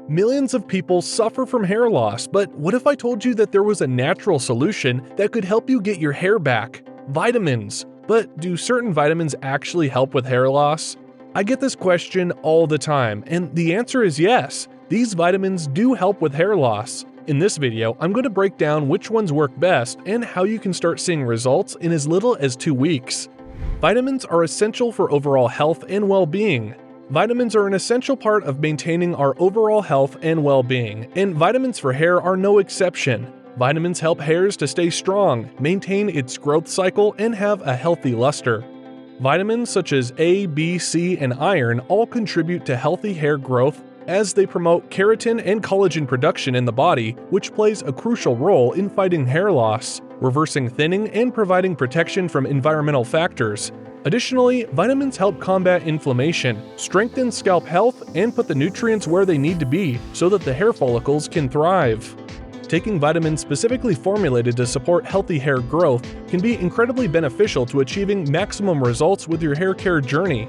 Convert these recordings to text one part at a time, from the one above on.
Millions of people suffer from hair loss, but what if I told you that there was a natural solution that could help you get your hair back? Vitamins. But do certain vitamins actually help with hair loss? I get this question all the time, and the answer is yes. These vitamins do help with hair loss. In this video, I'm going to break down which ones work best and how you can start seeing results in as little as 2 weeks. Vitamins are essential for overall health and well-being. Vitamins are an essential part of maintaining our overall health and well-being, and vitamins for hair are no exception. Vitamins help hairs to stay strong, maintain its growth cycle, and have a healthy luster. Vitamins such as A, B, C, and iron all contribute to healthy hair growth as they promote keratin and collagen production in the body, which plays a crucial role in fighting hair loss, reversing thinning, and providing protection from environmental factors. Additionally, vitamins help combat inflammation, strengthen scalp health, and put the nutrients where they need to be so that the hair follicles can thrive. Taking vitamins specifically formulated to support healthy hair growth can be incredibly beneficial to achieving maximum results with your hair care journey.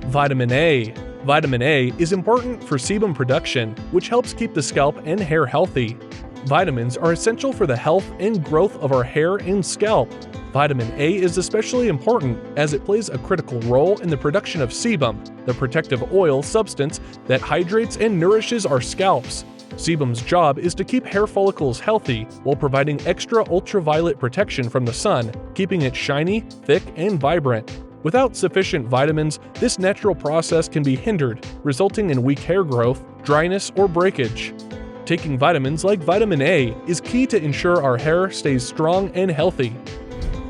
Vitamin A. Vitamin A is important for sebum production, which helps keep the scalp and hair healthy. Vitamins are essential for the health and growth of our hair and scalp. Vitamin A is especially important as it plays a critical role in the production of sebum, the protective oil substance that hydrates and nourishes our scalps. Sebum's job is to keep hair follicles healthy while providing extra ultraviolet protection from the sun, keeping it shiny, thick, and vibrant. Without sufficient vitamins, this natural process can be hindered, resulting in weak hair growth, dryness, or breakage. Taking vitamins like vitamin A is key to ensure our hair stays strong and healthy.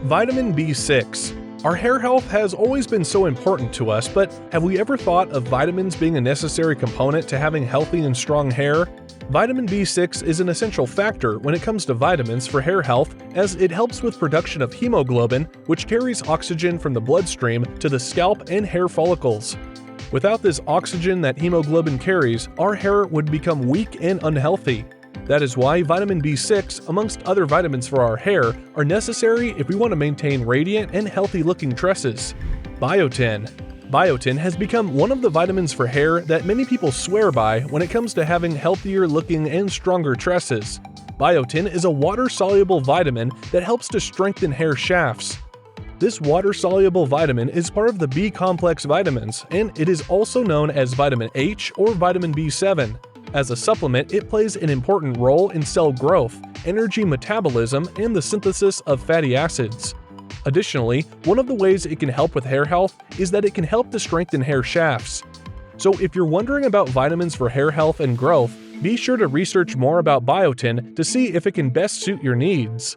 Vitamin B6. Our hair health has always been so important to us, but have we ever thought of vitamins being a necessary component to having healthy and strong hair? Vitamin B6 is an essential factor when it comes to vitamins for hair health, as it helps with production of hemoglobin, which carries oxygen from the bloodstream to the scalp and hair follicles. Without this oxygen that hemoglobin carries, our hair would become weak and unhealthy. That is why vitamin B6, amongst other vitamins for our hair, are necessary if we want to maintain radiant and healthy-looking tresses. Biotin. Biotin has become one of the vitamins for hair that many people swear by when it comes to having healthier-looking and stronger tresses. Biotin is a water-soluble vitamin that helps to strengthen hair shafts. This water-soluble vitamin is part of the B-complex vitamins, and it is also known as vitamin H or vitamin B7. As a supplement, it plays an important role in cell growth, energy metabolism, and the synthesis of fatty acids. Additionally, one of the ways it can help with hair health is that it can help to strengthen hair shafts. So if you're wondering about vitamins for hair health and growth, be sure to research more about biotin to see if it can best suit your needs.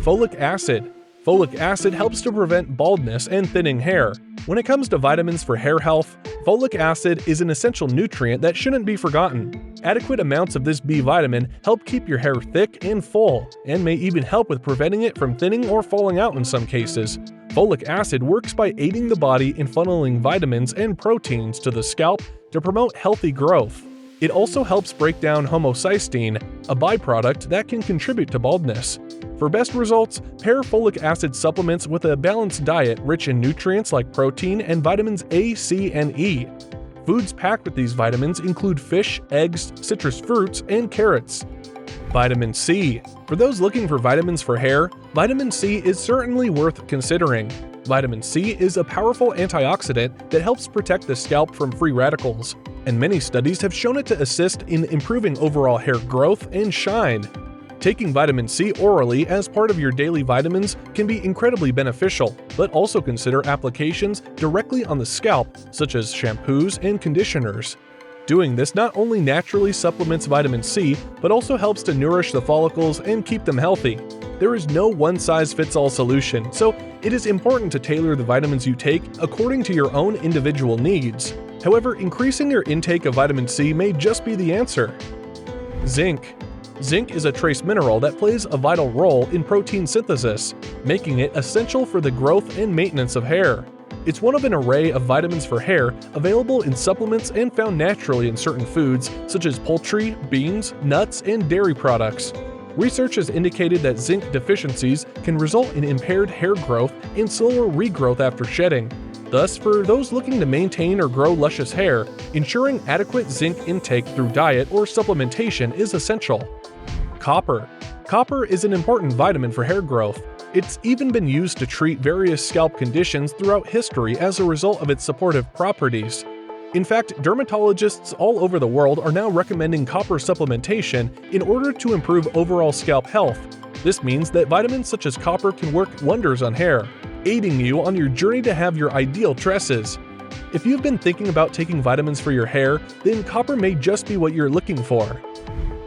Folic acid. Folic acid helps to prevent baldness and thinning hair. When it comes to vitamins for hair health, folic acid is an essential nutrient that shouldn't be forgotten. Adequate amounts of this B vitamin help keep your hair thick and full, and may even help with preventing it from thinning or falling out in some cases. Folic acid works by aiding the body in funneling vitamins and proteins to the scalp to promote healthy growth. It also helps break down homocysteine, a byproduct that can contribute to baldness. For best results, pair folic acid supplements with a balanced diet rich in nutrients like protein and vitamins A, C, and E. Foods packed with these vitamins include fish, eggs, citrus fruits, and carrots. Vitamin C. For those looking for vitamins for hair, vitamin C is certainly worth considering. Vitamin C is a powerful antioxidant that helps protect the scalp from free radicals, and many studies have shown it to assist in improving overall hair growth and shine. Taking vitamin C orally as part of your daily vitamins can be incredibly beneficial, but also consider applications directly on the scalp, such as shampoos and conditioners. Doing this not only naturally supplements vitamin C, but also helps to nourish the follicles and keep them healthy. There is no one-size-fits-all solution, so it is important to tailor the vitamins you take according to your own individual needs. However, increasing your intake of vitamin C may just be the answer. Zinc. Zinc is a trace mineral that plays a vital role in protein synthesis, making it essential for the growth and maintenance of hair. It's one of an array of vitamins for hair available in supplements and found naturally in certain foods such as poultry, beans, nuts, and dairy products. Research has indicated that zinc deficiencies can result in impaired hair growth and slower regrowth after shedding. Thus, for those looking to maintain or grow luscious hair, ensuring adequate zinc intake through diet or supplementation is essential. Copper. Copper is an important vitamin for hair growth. It's even been used to treat various scalp conditions throughout history as a result of its supportive properties. In fact, dermatologists all over the world are now recommending copper supplementation in order to improve overall scalp health. This means that vitamins such as copper can work wonders on hair, aiding you on your journey to have your ideal tresses. If you've been thinking about taking vitamins for your hair, then copper may just be what you're looking for.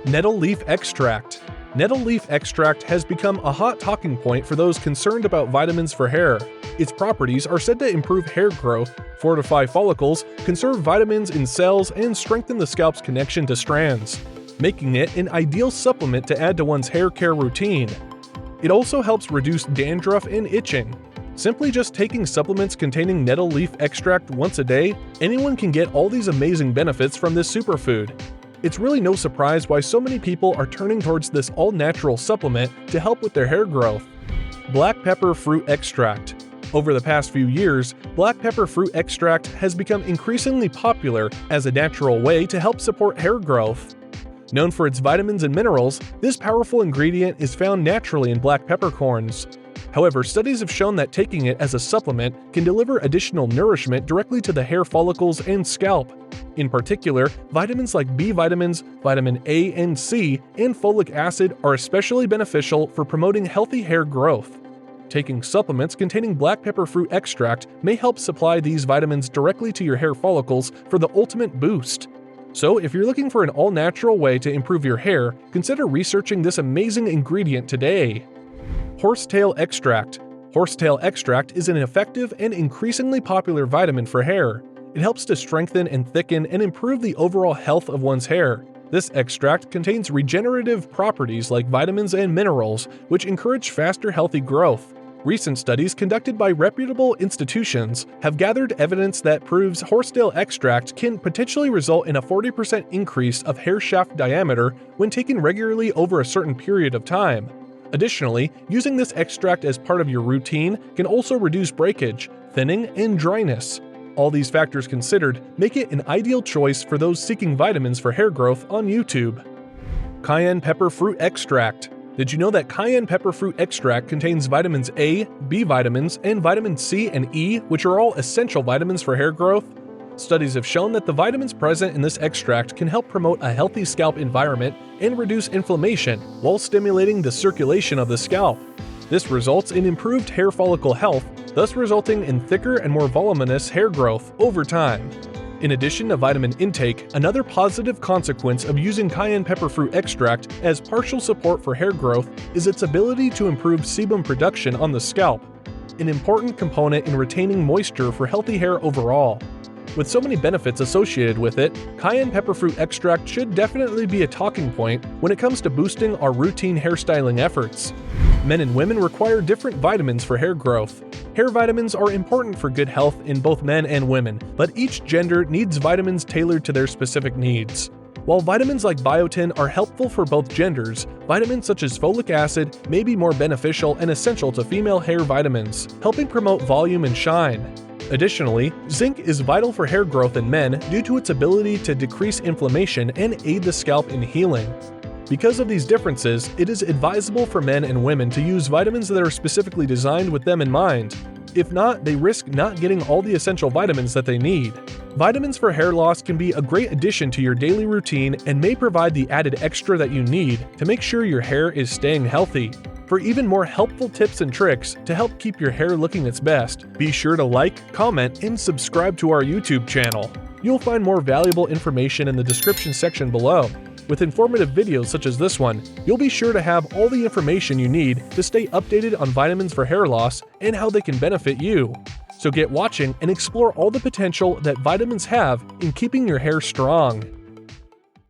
Nettle leaf extract. Nettle leaf extract has become a hot talking point for those concerned about vitamins for hair. Its properties are said to improve hair growth, fortify follicles, conserve vitamins in cells, and strengthen the scalp's connection to strands, making it an ideal supplement to add to one's hair care routine. It also helps reduce dandruff and itching. Simply just taking supplements containing nettle leaf extract once a day, anyone can get all these amazing benefits from this superfood. It's really no surprise why so many people are turning towards this all-natural supplement to help with their hair growth. Black pepper fruit extract. Over the past few years, black pepper fruit extract has become increasingly popular as a natural way to help support hair growth. Known for its vitamins and minerals, this powerful ingredient is found naturally in black peppercorns. However, studies have shown that taking it as a supplement can deliver additional nourishment directly to the hair follicles and scalp. In particular, vitamins like B vitamins, vitamin A and C, and folic acid are especially beneficial for promoting healthy hair growth. Taking supplements containing black pepper fruit extract may help supply these vitamins directly to your hair follicles for the ultimate boost. So, if you're looking for an all-natural way to improve your hair, consider researching this amazing ingredient today. Horsetail extract. Horsetail extract is an effective and increasingly popular vitamin for hair. It helps to strengthen and thicken and improve the overall health of one's hair. This extract contains regenerative properties like vitamins and minerals, which encourage faster healthy growth. Recent studies conducted by reputable institutions have gathered evidence that proves horsetail extract can potentially result in a 40% increase of hair shaft diameter when taken regularly over a certain period of time. Additionally, using this extract as part of your routine can also reduce breakage, thinning, and dryness. All these factors considered make it an ideal choice for those seeking vitamins for hair growth on YouTube. Cayenne pepper fruit extract. Did you know that cayenne pepper fruit extract contains vitamins A, B vitamins, and vitamin C and E, which are all essential vitamins for hair growth? Studies have shown that the vitamins present in this extract can help promote a healthy scalp environment and reduce inflammation while stimulating the circulation of the scalp. This results in improved hair follicle health, thus resulting in thicker and more voluminous hair growth over time. In addition to vitamin intake, another positive consequence of using cayenne pepper fruit extract as partial support for hair growth is its ability to improve sebum production on the scalp, an important component in retaining moisture for healthy hair overall. With so many benefits associated with it, cayenne pepper fruit extract should definitely be a talking point when it comes to boosting our routine hairstyling efforts. Men and women require different vitamins for hair growth. Hair vitamins are important for good health in both men and women, but each gender needs vitamins tailored to their specific needs. While vitamins like biotin are helpful for both genders, vitamins such as folic acid may be more beneficial and essential to female hair vitamins, helping promote volume and shine. Additionally, zinc is vital for hair growth in men due to its ability to decrease inflammation and aid the scalp in healing. Because of these differences, it is advisable for men and women to use vitamins that are specifically designed with them in mind. If not, they risk not getting all the essential vitamins that they need. Vitamins for hair loss can be a great addition to your daily routine and may provide the added extra that you need to make sure your hair is staying healthy. For even more helpful tips and tricks to help keep your hair looking its best, be sure to like, comment, and subscribe to our YouTube channel. You'll find more valuable information in the description section below. With informative videos such as this one, you'll be sure to have all the information you need to stay updated on vitamins for hair loss and how they can benefit you. So get watching and explore all the potential that vitamins have in keeping your hair strong.